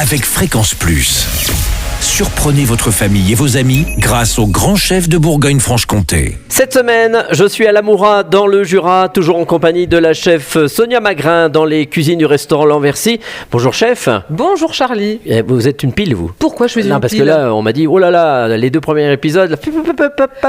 avec Fréquence Plus. Surprenez votre famille et vos amis grâce au grand chef de Bourgogne-Franche-Comté. Cette semaine, je suis à la Moura dans le Jura, toujours en compagnie de la chef Sonia Magrin dans les cuisines du restaurant L'Anversi. Bonjour chef. Bonjour Charlie. Vous êtes une pile, vous? Pourquoi je suis une pile? Non, parce que là, on m'a dit, oh là là, les 2 premiers épisodes,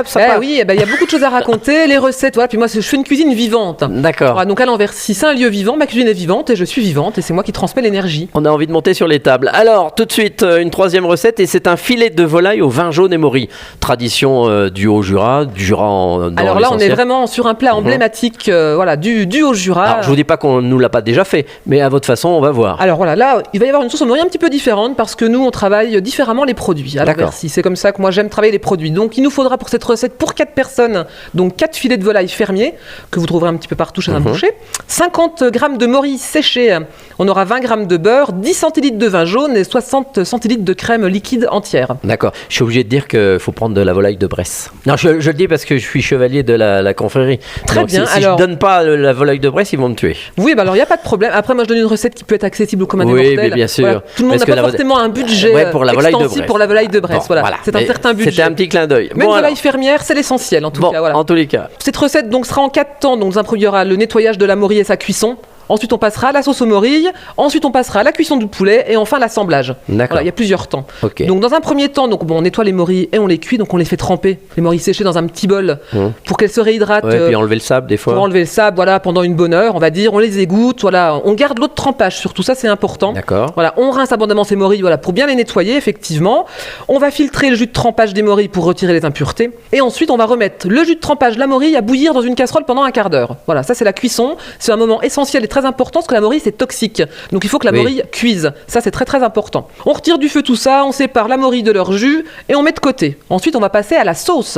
ça part. Oui, il y a beaucoup de choses à raconter, les recettes, voilà. Puis moi, je fais une cuisine vivante. D'accord. Voilà, donc à L'Anversi, c'est un lieu vivant, ma cuisine est vivante et je suis vivante et c'est moi qui transmets l'énergie. On a envie de monter sur les tables. Alors, tout de suite, une 3e recette et c'est un filet de volaille au vin jaune et mori. Tradition du Haut-Jura, du Jura dans Alors là, on est vraiment sur un plat emblématique du Haut-Jura. Alors, je vous dis pas qu'on nous l'a pas déjà fait, mais à votre façon, on va voir. Alors voilà, là, il va y avoir une sauce au mori un petit peu différente parce que nous, on travaille différemment les produits. À L'Anversi, c'est comme ça que moi, j'aime travailler les produits. Donc, il nous faudra pour cette recette, pour 4 personnes, donc 4 filets de volaille fermiers, que vous trouverez un petit peu partout chez un boucher, 50 grammes de mori séché, on aura 20 grammes de beurre, 10 centilitres de vin jaune et 60 centilitres de crème liquide entière. D'accord. Je suis obligé de dire qu'il faut prendre de la volaille de Bresse. Non, je le dis parce que je suis chevalier de la confrérie. Très donc, bien. Si je donne pas la volaille de Bresse, ils vont me tuer. Oui, bah alors il n'y a pas de problème. Après, moi, je donne une recette qui peut être accessible au commun des mortels. Oui, bien sûr. Voilà. Tout le monde n'a pas forcément un budget pour la volaille de Bresse. Pour la volaille de Bresse. Voilà. C'est un certain budget. C'était un petit clin d'œil. Mais une volaille fermière, c'est l'essentiel en tout cas. Voilà. En tous les cas. Cette recette donc sera en 4 temps. Donc, il y aura le nettoyage de la morille et sa cuisson. Ensuite, on passera à la sauce aux morilles. Ensuite, on passera à la cuisson du poulet. Et enfin, l'assemblage. D'accord. Voilà, il y a plusieurs temps. Okay. Donc, dans un premier temps, on nettoie les morilles et on les cuit. Donc, on les fait tremper. Les morilles séchées dans un petit bol pour qu'elles se réhydratent. Ouais, puis enlever le sable des fois. Pour enlever le sable, voilà, pendant une bonne heure, on va dire. On les égoutte, voilà. On garde l'eau de trempage. Surtout ça, c'est important. D'accord. Voilà, on rince abondamment ces morilles, voilà, pour bien les nettoyer, effectivement. On va filtrer le jus de trempage des morilles pour retirer les impuretés. Et ensuite, on va remettre le jus de trempage de la morille à bouillir dans une casserole pendant un quart d'heure. Voilà, ça c'est la cuisson. C'est un moment essentiel et très important parce que la morille c'est toxique. Donc il faut que la morille cuise. Ça c'est très très important. On retire du feu tout ça, on sépare la morille de leur jus et on met de côté. Ensuite on va passer à la sauce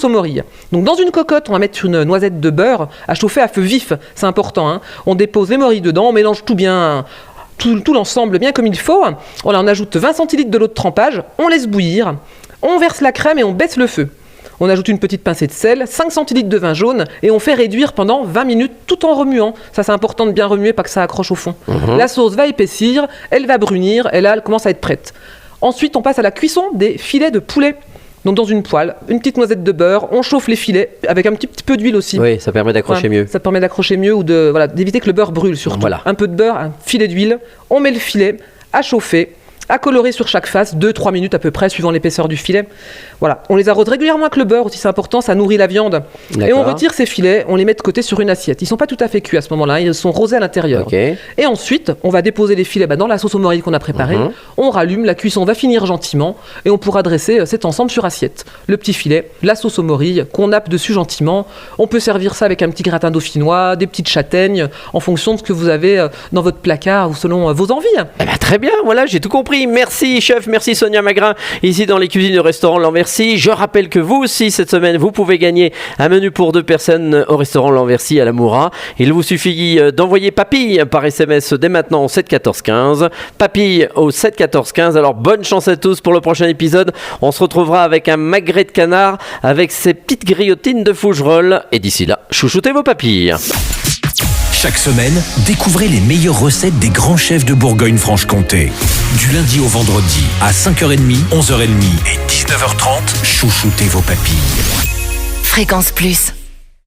aux morilles. Donc dans une cocotte, on va mettre une noisette de beurre à chauffer à feu vif. C'est important, hein. On dépose les morilles dedans, on mélange tout bien. Tout l'ensemble bien comme il faut. Voilà, on ajoute 20 centilitres de l'eau de trempage, on laisse bouillir, on verse la crème et on baisse le feu. On ajoute une petite pincée de sel, 5 centilitres de vin jaune et on fait réduire pendant 20 minutes tout en remuant. Ça c'est important de bien remuer, pas que ça accroche au fond. La sauce va épaissir, elle va brunir et là elle commence à être prête. Ensuite on passe à la cuisson des filets de poulet. Donc dans une poêle, une petite noisette de beurre, on chauffe les filets avec un petit peu d'huile aussi. Oui, ça permet d'accrocher mieux. Ça permet d'accrocher mieux ou d'éviter que le beurre brûle surtout. Voilà. Un peu de beurre, un filet d'huile, on met le filet à chauffer, à colorer sur chaque face, 2-3 minutes à peu près, suivant l'épaisseur du filet. Voilà, on les arrose régulièrement avec le beurre aussi, c'est important, ça nourrit la viande. D'accord. Et on retire ces filets, on les met de côté sur une assiette. Ils sont pas tout à fait cuits à ce moment-là, ils sont rosés à l'intérieur. Okay. Et ensuite, on va déposer les filets dans la sauce aux morilles qu'on a préparée. On rallume, la cuisson va finir gentiment et on pourra dresser cet ensemble sur assiette. Le petit filet, la sauce aux morilles, qu'on nappe dessus gentiment. On peut servir ça avec un petit gratin dauphinois, des petites châtaignes, en fonction de ce que vous avez dans votre placard ou selon vos envies. Eh ben, très bien, voilà, j'ai tout compris. Merci chef, merci Sonia Magrin, ici dans les cuisines du restaurant L'Anversi. Je rappelle que vous aussi, cette semaine, vous pouvez gagner un menu pour 2 personnes au restaurant L'Anversi à la Moura. Il vous suffit d'envoyer papille par SMS dès maintenant au 7 14 15. Papille au 7 14 15. Alors bonne chance à tous pour le prochain épisode. On se retrouvera avec un magret de canard avec ses petites griotines de Fougerolles. Et d'ici là, chouchoutez vos papilles. Chaque semaine, découvrez les meilleures recettes des grands chefs de Bourgogne-Franche-Comté. Du lundi au vendredi, à 5h30, 11h30 et 19h30, chouchoutez vos papilles. Fréquence Plus.